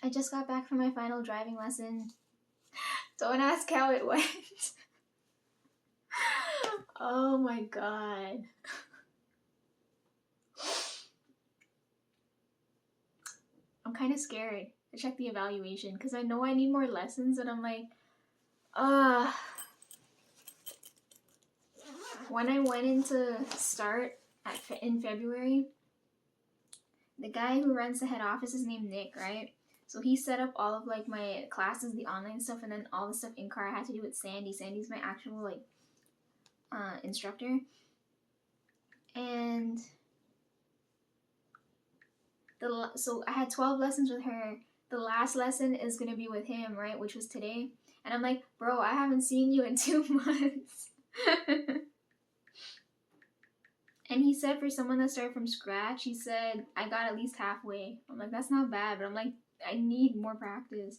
I just got back from my final driving lesson. Don't ask how it went. Oh my god. I'm kind of scared to check the evaluation because I know I need more lessons and I'm like, when I went into start in February, the guy who runs the head office is named Nick, right? So he set up all of like my classes, the online stuff, and then all the stuff in car I had to do with Sandy. Sandy's my actual like instructor. And so I had 12 lessons with her. The last lesson is gonna be with him, right? Which was today. And I'm like, bro, I haven't seen you in 2 months. And he said for someone that started from scratch, he said, I got at least halfway. I'm like, that's not bad, but I'm like, I need more practice.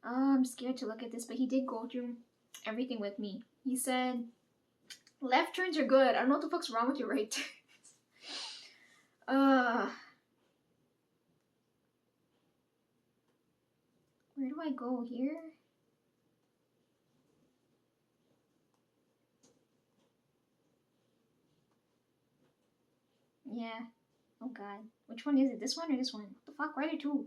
I'm scared to look at this, but he did go through everything with me. He said, left turns are good. I don't know what the fuck's wrong with your right turns. Where do I go here? Yeah. Oh god. Which one is it? This one or this one? What the fuck? Why are there two?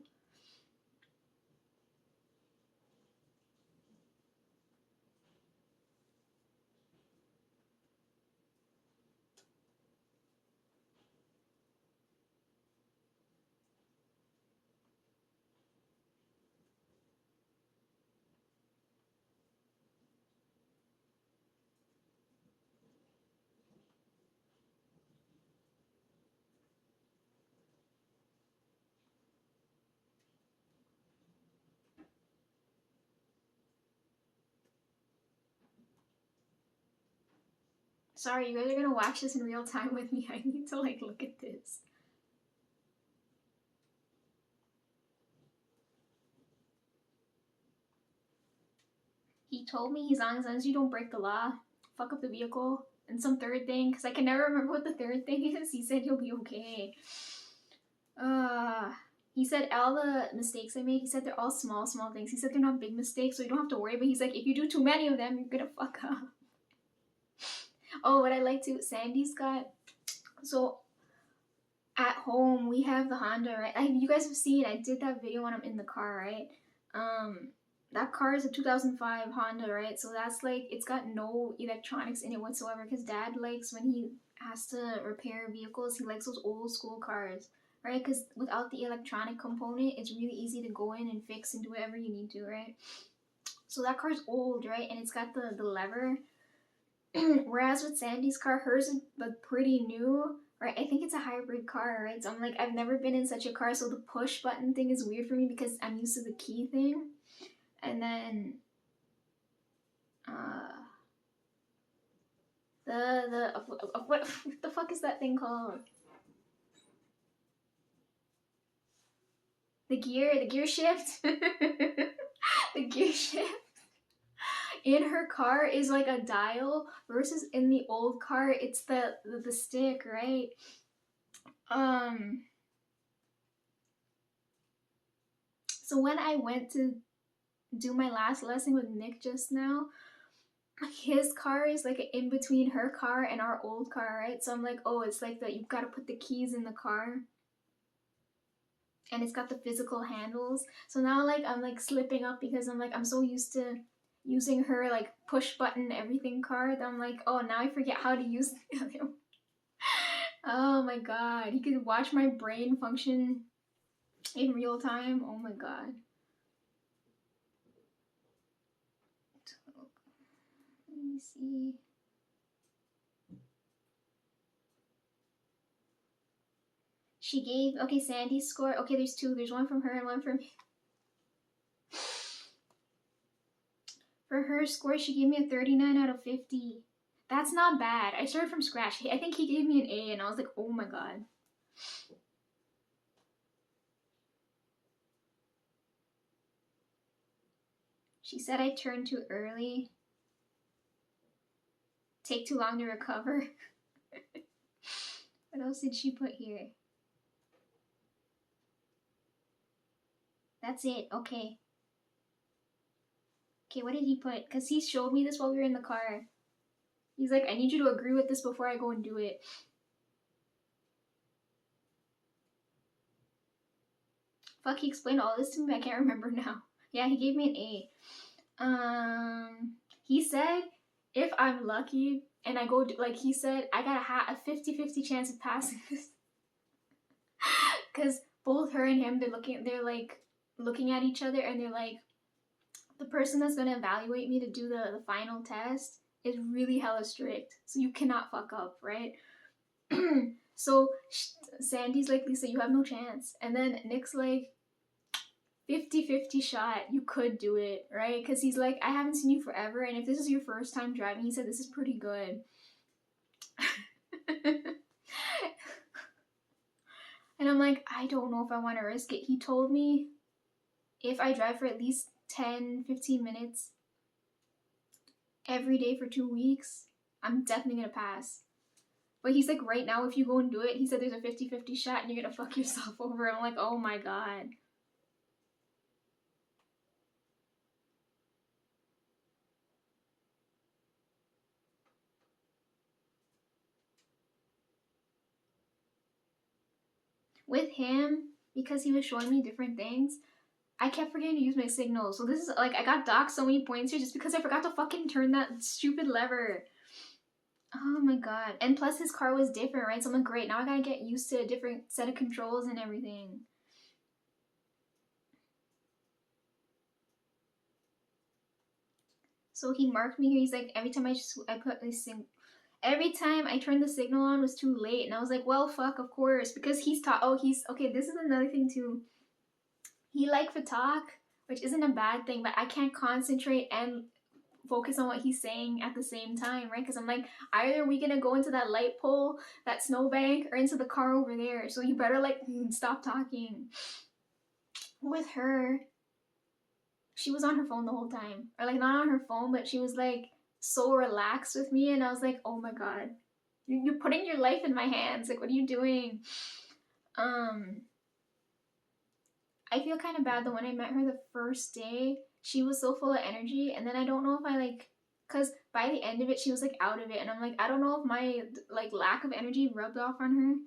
Sorry, you guys are gonna watch this in real time with me. I need to like look at this. He told me as long as you don't break the law, fuck up the vehicle, and some third thing, because I can never remember what the third thing is. He said you'll be okay. He said all the mistakes I made, he said they're all small things. He said they're not big mistakes, so you don't have to worry, but he's like, if you do too many of them, you're gonna fuck up. Oh, what I like to, Sandy's got, so at home we have the Honda, right? You guys have seen, I did that video when I'm in the car, right? That car is a 2005 Honda, right? So that's like, it's got no electronics in it whatsoever, because dad likes, when he has to repair vehicles, he likes those old school cars, right? Because without the electronic component, it's really easy to go in and fix and do whatever you need to, right? So that car's old, right? And it's got the lever. Whereas with Sandy's car, hers is like pretty new, right? I think it's a hybrid car, right? So I'm like, I've never been in such a car, so the push button thing is weird for me because I'm used to the key thing. And then what the fuck is that thing called? The gear shift. The gear shift in her car is like a dial, versus in the old car it's the stick, right? So when I went to do my last lesson with Nick just now, his car is like in between her car and our old car, right? So I'm like, oh, it's like that you've got to put the keys in the car, and it's got the physical handles. So now like I'm like slipping up because I'm like, I'm so used to using her like push button everything car that I'm like, oh, now I forget how to use the other one. Oh my god, he could watch my brain function in real time. Oh my god. Let me see. She gave, okay, Sandy's score. Okay, there's two. There's one from her and one from me. For her score, she gave me a 39 out of 50. That's not bad. I started from scratch. I think he gave me an A, and I was like, oh my god. She said I turned too early. Take too long to recover. What else did she put here? That's it. Okay. Okay, what did he put? Because he showed me this while we were in the car. He's like, I need you to agree with this before I go and do it. Fuck, he explained all this to me, I can't remember now. Yeah, he gave me an A. He said, if I'm lucky and I go, like he said, I got a 50-50 chance of passing this. Because both her and him, they're like looking at each other and they're like, the person that's going to evaluate me to do the final test is really hella strict. So you cannot fuck up, right? So Sandy's like, Lisa, you have no chance. And then Nick's like, 50-50 shot, you could do it, right? Because he's like, I haven't seen you forever, and if this is your first time driving, he said, this is pretty good. And I'm like, I don't know if I want to risk it. He told me if I drive for at least 10-15 minutes every day for 2 weeks, I'm definitely gonna pass. But he's like, right now, if you go and do it, he said there's a 50-50 shot and you're gonna fuck yourself over. I'm like, oh my god. With him, because he was showing me different things, I kept forgetting to use my signal. So this is like, I got docked so many points here just because I forgot to fucking turn that stupid lever. Oh my god. And plus his car was different, right? So I'm like, great, now I gotta get used to a different set of controls and everything. So he marked me here. He's like, every time every time I turned the signal on was too late. And I was like, well, fuck, of course. Because okay, this is another thing too. He like to talk, which isn't a bad thing, but I can't concentrate and focus on what he's saying at the same time, right? Because I'm like, either we gonna go into that light pole, that snowbank, or into the car over there. So you better like stop talking. With her, she was on her phone the whole time, or like not on her phone, but she was like so relaxed with me, and I was like, oh my god, you're putting your life in my hands. Like, what are you doing? I feel kind of bad that when I met her the first day, she was so full of energy, and then I don't know if I like, cause by the end of it, she was like out of it, and I'm like, I don't know if my like lack of energy rubbed off on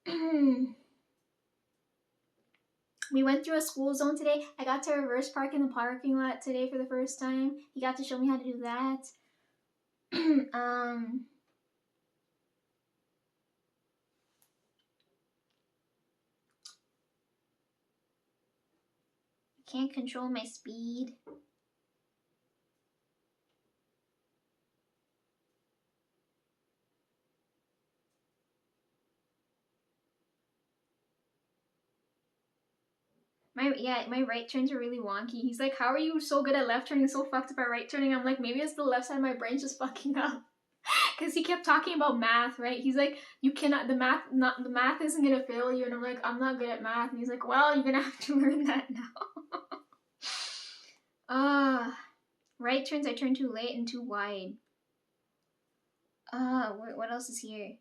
her. We went through a school zone today. I got to reverse park in the parking lot today for the first time. He got to show me how to do that. Can't control my speed. My right turns are really wonky. He's like, how are you so good at left turning, so fucked up at right turning? I'm like, maybe it's the left side of my brain just fucking up. Because he kept talking about math, right? He's like, you cannot, the math isn't gonna fail you. And I'm like, I'm not good at math. And he's like, well, you're gonna have to learn that now. Right turns, I turn too late and too wide. What else is here?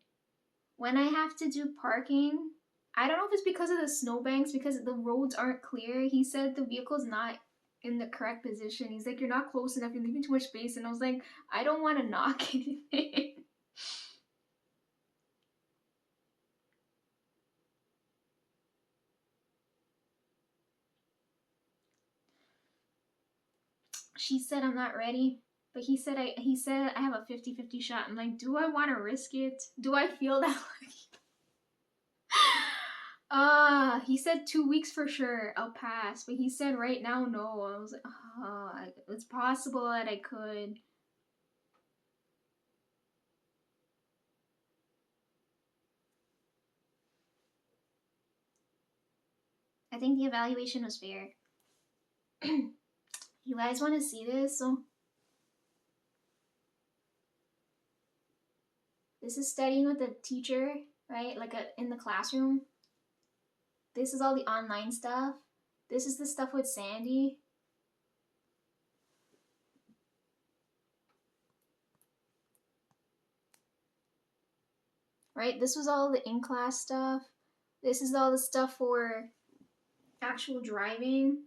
When I have to do parking, I don't know if it's because of the snowbanks, because the roads aren't clear. He said the vehicle's not in the correct position. He's like, you're not close enough, you're leaving too much space. And I was like, I don't want to knock anything. She said I'm not ready, but he said I have a 50-50 shot. I'm like, do I want to risk it? Do I feel that lucky? He said 2 weeks for sure, I'll pass. But he said right now, no. I was like, it's possible that I could. I think the evaluation was fair. You guys want to see this? So this is studying with the teacher, right? Like in the classroom. This is all the online stuff. This is the stuff with Sandy. right? This was all the in-class stuff. This is all the stuff for actual driving.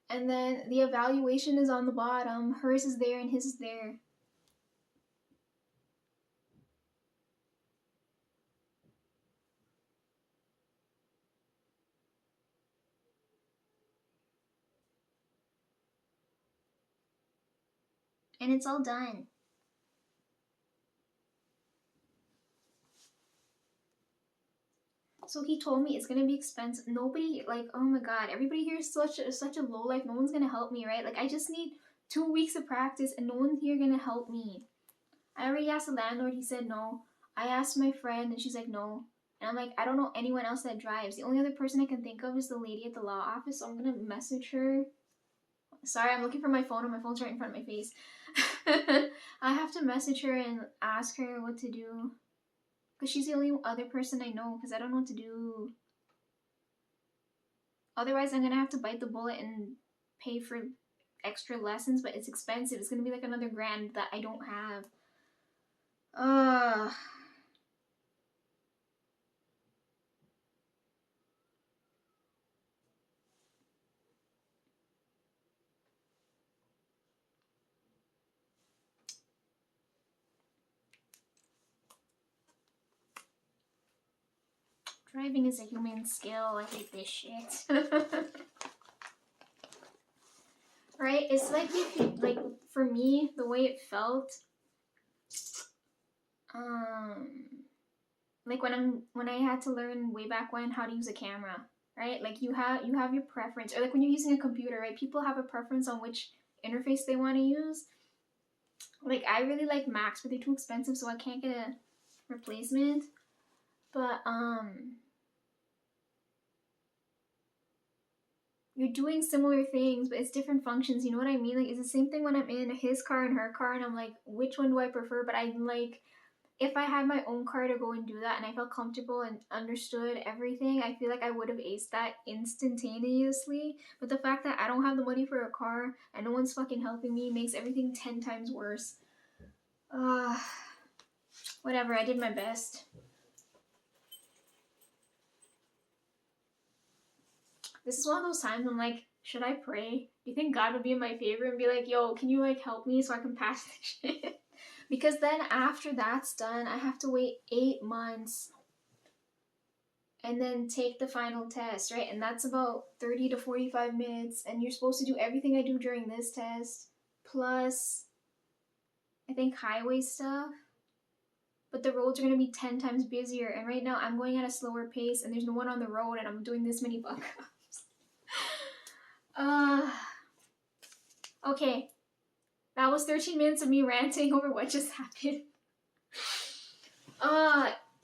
And then the evaluation is on the bottom. Hers is there and his is there. And it's all done. So he told me it's gonna be expensive. Nobody, like, oh my god, everybody here is such a low life. No one's gonna help me, right? Like, I just need 2 weeks of practice, and no one's here gonna help me. I already asked the landlord. He said no. I asked my friend, and she's like no. And I'm like, I don't know anyone else that drives. The only other person I can think of is the lady at the law office. So I'm gonna message her. Sorry, I'm looking for my phone, and my phone's right in front of my face. I have to message her and ask her what to do. Because she's the only other person I know, because I don't know what to do. Otherwise, I'm going to have to bite the bullet and pay for extra lessons, but it's expensive. It's going to be like another grand that I don't have. Driving is a human skill. I hate this shit. Right? It's like if you, like, for me, the way it felt, like when I had to learn way back when how to use a camera, right? Like you have your preference, or like when you're using a computer, right? People have a preference on which interface they want to use. Like I really like Macs, but they're too expensive, so I can't get a replacement. But you're doing similar things, but it's different functions. You know what I mean? Like it's the same thing when I'm in his car and her car, and I'm like, which one do I prefer? But I like, if I had my own car to go and do that and I felt comfortable and understood everything, I feel like I would have aced that instantaneously. But the fact that I don't have the money for a car and no one's fucking helping me makes everything 10 times worse. Whatever, I did my best. This is one of those times I'm like, should I pray? Do you think God would be in my favor and be like, yo, can you like help me so I can pass this shit? Because then after that's done, I have to wait 8 months and then take the final test, right? And that's about 30 to 45 minutes. And you're supposed to do everything I do during this test, plus, I think, highway stuff. But the roads are going to be 10 times busier. And right now, I'm going at a slower pace, and there's no one on the road, and I'm doing this many fuck ups. Okay. That was 13 minutes of me ranting over what just happened.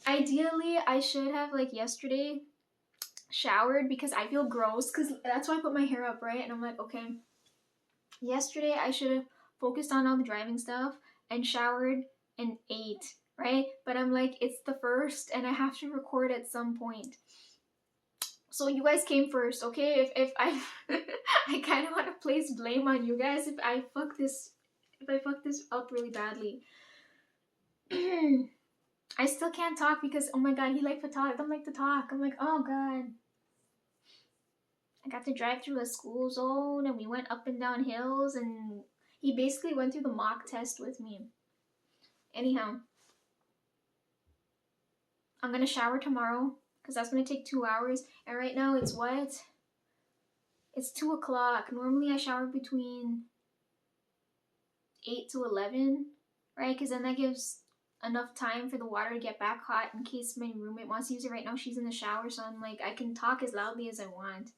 Ideally, I should have, like, yesterday showered because I feel gross, because that's why I put my hair up, right? And I'm like, okay, yesterday I should have focused on all the driving stuff and showered and ate, right? But I'm like, it's the first and I have to record at some point. So you guys came first, okay? If I I kind of want to place blame on you guys if I fuck this up really badly. I still can't talk because, oh my god, he liked to talk. I don't like to talk. I'm like, oh god. I got to drive through a school zone and we went up and down hills, and he basically went through the mock test with me. Anyhow, I'm gonna shower tomorrow because that's gonna take 2 hours. And right now it's what? It's 2 o'clock. Normally I shower between 8 to 11, right? Because then that gives enough time for the water to get back hot in case my roommate wants to use it. Right now she's in the shower, so I'm like, I can talk as loudly as I want.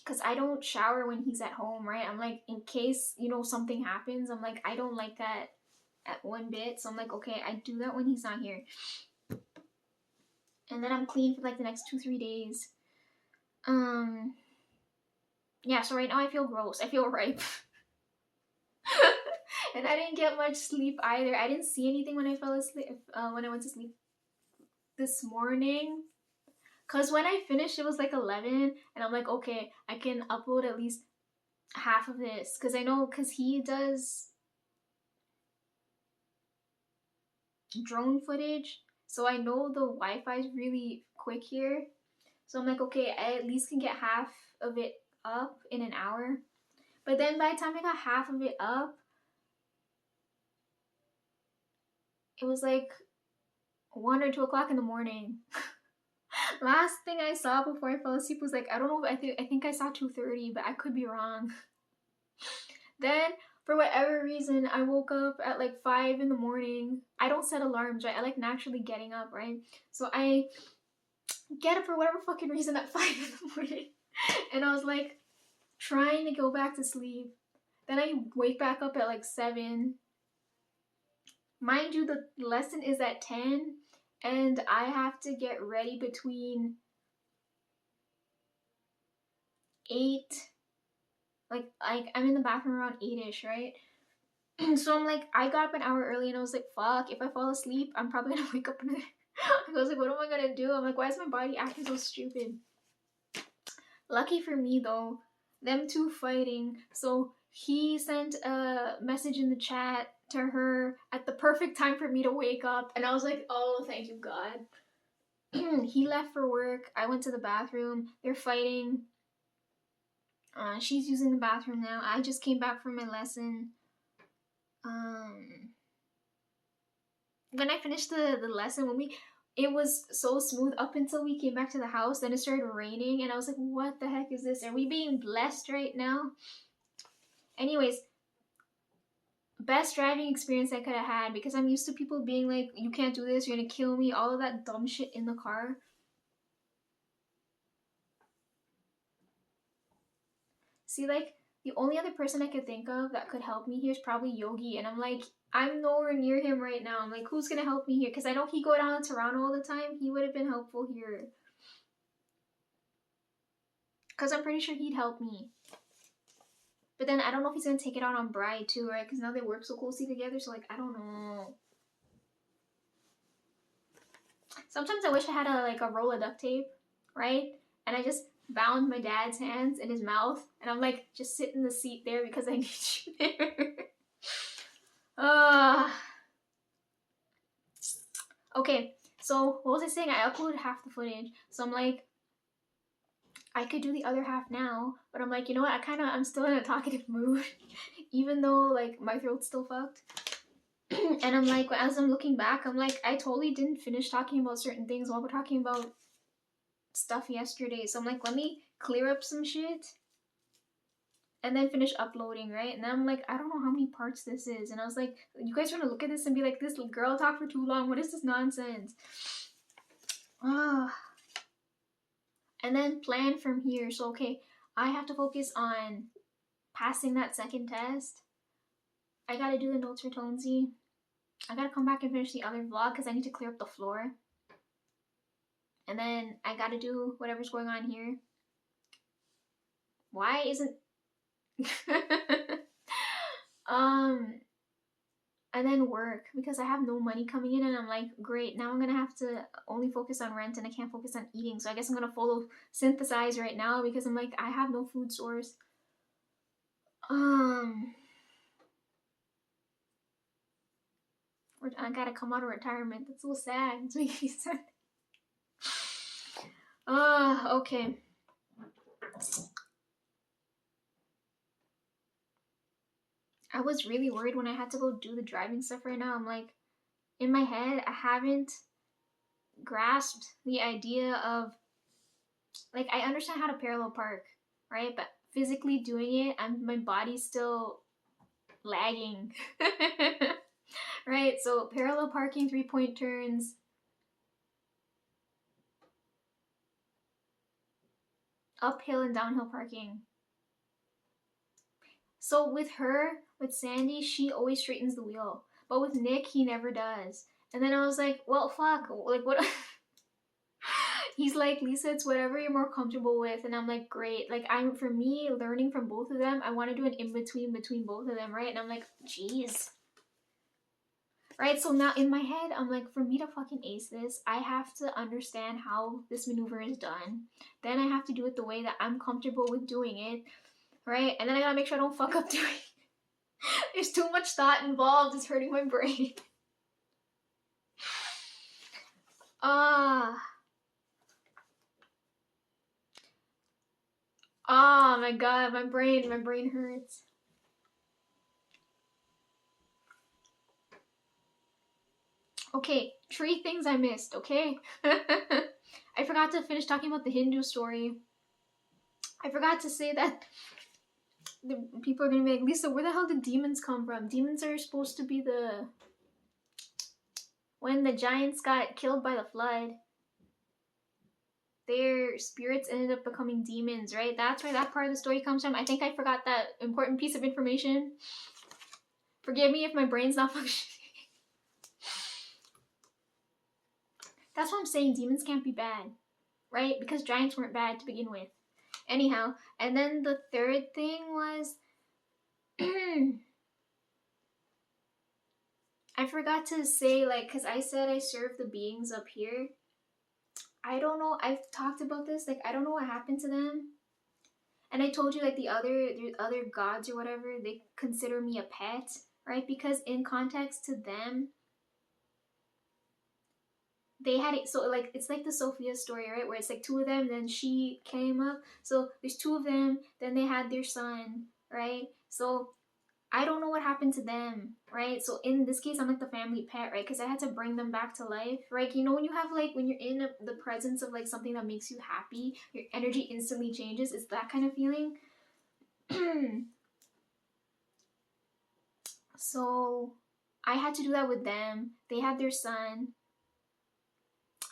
Because I don't shower when he's at home, right? I'm like, in case, you know, something happens, I'm like, I don't like that at one bit. So I'm like, okay, I do that when he's not here. And then I'm clean for like the next 2-3 days. Yeah, so right now I feel gross. I feel ripe. And I didn't get much sleep either. I didn't see anything when I fell asleep, when I went to sleep this morning. Because when I finished, it was like 11. And I'm like, okay, I can upload at least half of this. Because I know, because he does drone footage. So I know the Wi-Fi is really quick here. So I'm like, okay, I at least can get half of it up in an hour. But then by the time I got half of it up, it was like 1 or 2 o'clock in the morning. Last thing I saw before I fell asleep was like, I don't know, I think I saw 2:30, but I could be wrong. Then for whatever reason, I woke up at like 5 in the morning. I don't set alarms, right? I like naturally getting up, right? So I get up for whatever fucking reason at 5 in the morning. And I was like trying to go back to sleep. Then I wake back up at like 7. Mind you, the lesson is at 10, and I have to get ready between 8. Like I'm in the bathroom around 8ish, right? So I'm like, I got up an hour early and I was like, fuck, if I fall asleep, I'm probably gonna wake up in I was like, what am I gonna do? I'm like, why is my body acting so stupid? Lucky for me though, them two fighting. So he sent a message in the chat to her at the perfect time for me to wake up. And I was like, oh, thank you, God. He left for work. I went to the bathroom. They're fighting. She's using the bathroom now. I just came back from my lesson. When I finished the lesson, it was so smooth up until we came back to the house. Then it started raining, and I was like, what the heck is this? Are we being blessed right now? Anyways, best driving experience I could have had, because I'm used to people being like, you can't do this, you're gonna kill me, all of that dumb shit in the car. See, like, the only other person I could think of that could help me here is probably Yogi, and I'm like, I'm nowhere near him right now. I'm like, who's gonna help me here? Because I know he go down to Toronto all the time. He would have been helpful here. Because I'm pretty sure he'd help me. But then I don't know if he's gonna take it out on Bride too, right? Because now they work so closely together, so like, I don't know. Sometimes I wish I had a roll of duct tape, right? And I just bound my dad's hands in his mouth, and I'm like, just sit in the seat there because I need you there. Okay, so what was I saying? I uploaded half the footage, so I'm like, I could do the other half now, but I'm like, you know what? I'm still in a talkative mood, even though like my throat's still fucked. And I'm like, as I'm looking back, I'm like, I totally didn't finish talking about certain things while we're talking about stuff yesterday. So I'm like, let me clear up some shit and then finish uploading, right? And then I'm like, I don't know how many parts this is. And I was like, you guys want to look at this and be like, this girl talked for too long. What is this nonsense? And then plan from here. So, okay, I have to focus on passing that second test. I gotta do the notes for Tonesy. I gotta come back and finish the other vlog because I need to clear up the floor. And then I gotta do whatever's going on here. Why isn't... and then work, because I have no money coming in, and I'm like, great, now I'm gonna have to only focus on rent and I can't focus on eating. So I guess I'm gonna photosynthesize right now because I'm like, I have no food source. I gotta come out of retirement. That's so sad. It's making me sad. Okay. I was really worried when I had to go do the driving stuff right now. I'm like, in my head, I haven't grasped the idea of, like, I understand how to parallel park, right? But physically doing it, my body's still lagging. Right? So parallel parking, 3-point turns. Uphill and downhill parking. So with Sandy, she always straightens the wheel. But with Nick, he never does. And then I was like, well, fuck. Like, what? He's like, Lisa, it's whatever you're more comfortable with. And I'm like, great. Like, for me, learning from both of them, I want to do an in-between between both of them, right? And I'm like, jeez. Right? So now in my head, I'm like, for me to fucking ace this, I have to understand how this maneuver is done. Then I have to do it the way that I'm comfortable with doing it. Right? And then I gotta make sure I don't fuck up doing it. There's too much thought involved. It's hurting my brain. Ah. Oh my god, my brain hurts. Okay, 3 things I missed, okay? I forgot to finish talking about the Hindu story. I forgot to say that the people are gonna be like, Lisa, where the hell did demons come from? Demons are supposed to be when the giants got killed by the flood, their spirits ended up becoming demons, right? That's where that part of the story comes from. I think I forgot that important piece of information. Forgive me if my brain's not functioning. That's what I'm saying, demons can't be bad, right? Because giants weren't bad to begin with. Anyhow, and then the third thing was I forgot to say, like, because I said I serve the beings up here. I don't know, I've talked about this, like, I don't know what happened to them. And I told you, like, the other gods or whatever, they consider me a pet, right? Because in context to them, they had it, so, like, it's like the Sophia story, right? Where it's like 2 of them, then she came up. So there's 2 of them, then they had their son, right? So I don't know what happened to them, right? So in this case, I'm like the family pet, right? Because I had to bring them back to life, right? You know, when you have, like, when you're in the presence of, like, something that makes you happy, your energy instantly changes. It's that kind of feeling. So I had to do that with them. They had their son.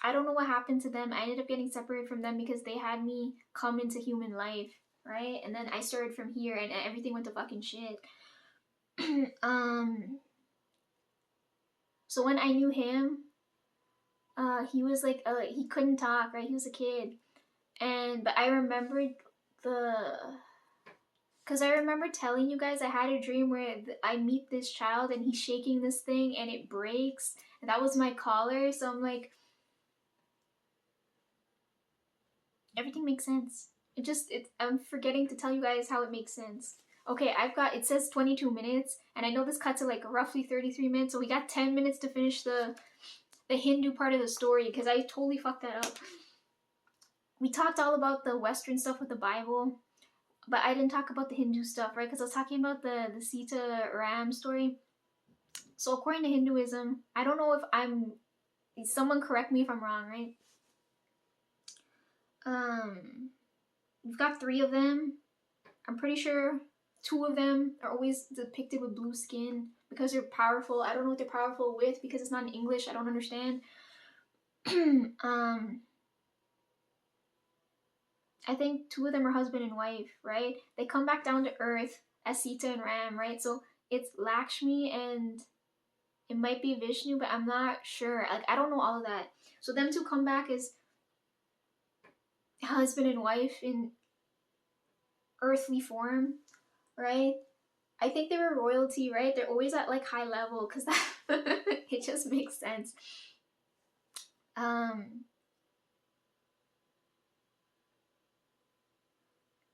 I don't know what happened to them. I ended up getting separated from them because they had me come into human life, right? And then I started from here and everything went to fucking shit. So when I knew him, he was like, he couldn't talk, right? He was a kid. But I remembered because I remember telling you guys I had a dream where I meet this child and he's shaking this thing and it breaks. And that was my collar. So I'm like, everything makes sense. I'm forgetting to tell you guys how it makes sense. Okay, it says 22 minutes, and I know this cuts to like roughly 33 minutes, so we got 10 minutes to finish the Hindu part of the story, because I totally fucked that up. We talked all about the Western stuff with the Bible, but I didn't talk about the Hindu stuff, right? Because I was talking about the Sita Ram story. So according to Hinduism, I don't know if someone correct me if I'm wrong, right? We've got 3 of them. I'm pretty sure 2 of them are always depicted with blue skin because they're powerful. I don't know what they're powerful with because it's not in English. I don't understand. I think 2 of them are husband and wife, right? They come back down to earth as Sita and Ram, right? So it's Lakshmi and it might be Vishnu, but I'm not sure. Like, I don't know all of that. So them 2 come back as husband and wife in earthly form, right? I think they were royalty, right? They're always at like high level because that it just makes sense.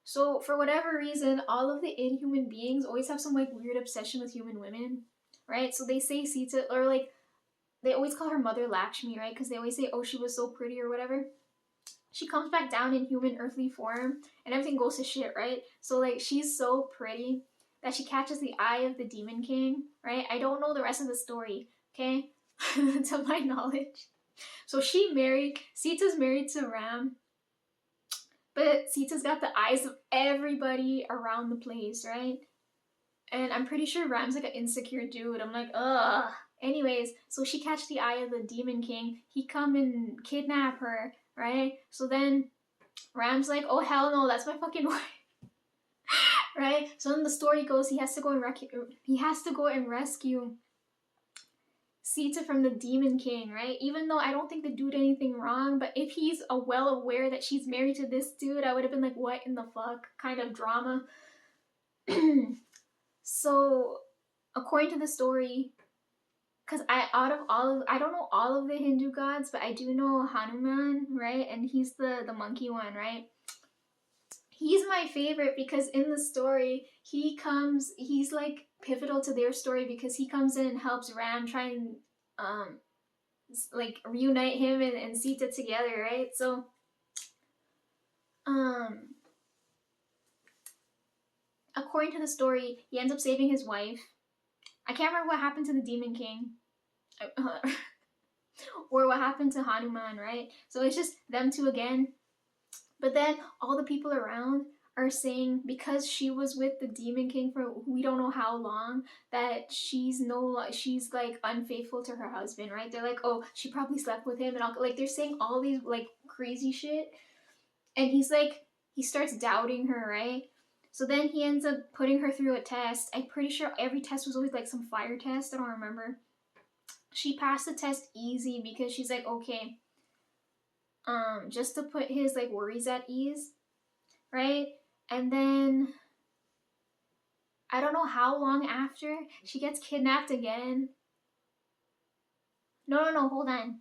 So for whatever reason, all of the inhuman beings always have some like weird obsession with human women, right? So they say Sita, or like they always call her Mother Lakshmi, right? Because they always say, oh, she was so pretty or whatever. She comes back down in human earthly form and everything goes to shit, right? So like she's so pretty that she catches the eye of the Demon King, right? I don't know the rest of the story, okay? To my knowledge. So Sita's married to Ram, but Sita's got the eyes of everybody around the place, right? And I'm pretty sure Ram's like an insecure dude. I'm like, ugh. Anyways, so she catch the eye of the Demon King. He come and kidnap her, right? So then Ram's like, oh hell no, that's my fucking wife. Right? So then the story goes he has to go and rescue Sita from the Demon King, right? Even though I don't think the dude did anything wrong, but if he's well aware that she's married to this dude, I would have been like, what in the fuck kind of drama. So according to the story, because I don't know all of the Hindu gods, but I do know Hanuman, right? And he's the monkey one, right? He's my favorite because in the story, he's like pivotal to their story because he comes in and helps Ram try and like reunite him and Sita together, right? So according to the story, he ends up saving his wife. I can't remember what happened to the Demon King. Or what happened to Hanuman, right? So it's just them two again. But then all the people around are saying because she was with the Demon King for we don't know how long, that she's like unfaithful to her husband, right? They're like, oh, she probably slept with him, and all, like they're saying all these like crazy shit, and he's like he starts doubting her, right? So then he ends up putting her through a test. I'm pretty sure every test was always like some fire test. I don't remember. She passed the test easy because she's like, okay, just to put his like worries at ease, right? And then I don't know how long after she gets kidnapped again. No, hold on.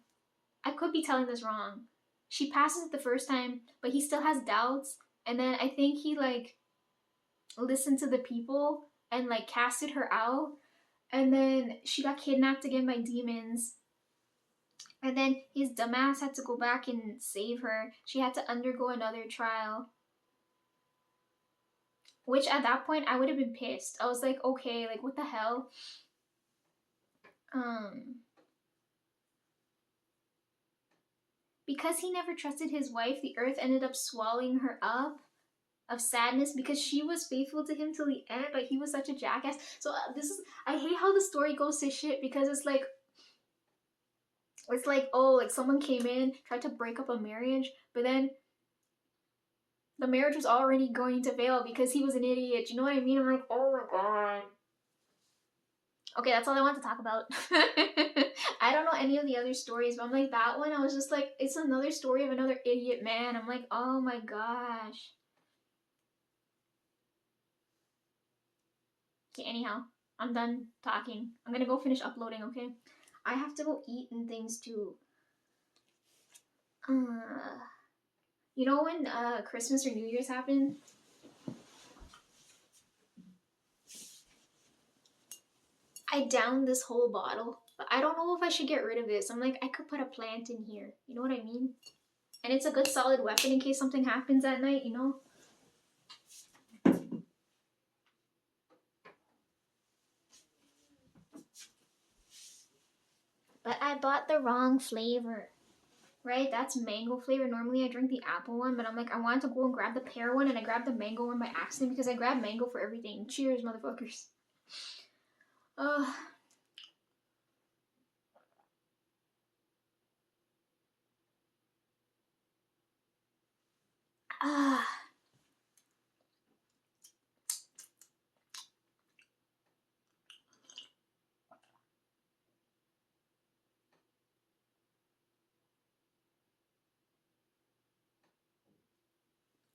I could be telling this wrong. She passes it the first time, but he still has doubts. And then I think he like listened to the people and like casted her out. And then she got kidnapped again by demons. And then his dumbass had to go back and save her. She had to undergo another trial. Which at that point I would have been pissed. I was like, okay, like what the hell? Because he never trusted his wife, the earth ended up swallowing her up of sadness because she was faithful to him till the end, but he was such a jackass. So I hate how the story goes to shit because it's like, oh, like someone came in, tried to break up a marriage, but then the marriage was already going to fail because he was an idiot. You know what I mean? I'm like, oh my god. Okay, that's all I want to talk about. I don't know any of the other stories, but I'm like, that one, I was just like, it's another story of another idiot man. I'm like, oh my gosh. Okay, anyhow, I'm done talking. I'm gonna go finish uploading, okay? I have to go eat and things too. You know when Christmas or New Year's happen? I downed this whole bottle, but I don't know if I should get rid of this. I'm like, I could put a plant in here. You know what I mean? And it's a good solid weapon in case something happens at night, you know? But I bought the wrong flavor. Right? That's mango flavor. Normally I drink the apple one, but I'm like, I wanted to go and grab the pear one, and I grabbed the mango one by accident because I grabbed mango for everything. Cheers, motherfuckers.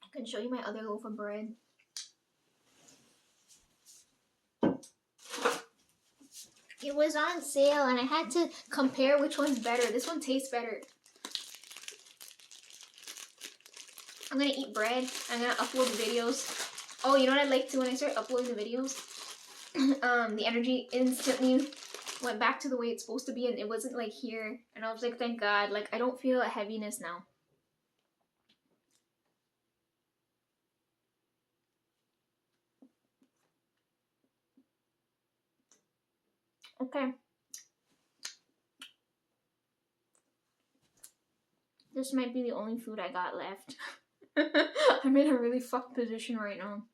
I can show you my other loaf of bread. It was on sale and I had to compare which one's better. This one tastes better. I'm gonna eat bread. I'm gonna upload videos. Oh, you know what I like to when I start uploading the videos? The energy instantly went back to the way it's supposed to be, and it wasn't like here. And I was like, thank God. Like, I don't feel a heaviness now. Okay. This might be the only food I got left. I'm in a really fucked position right now.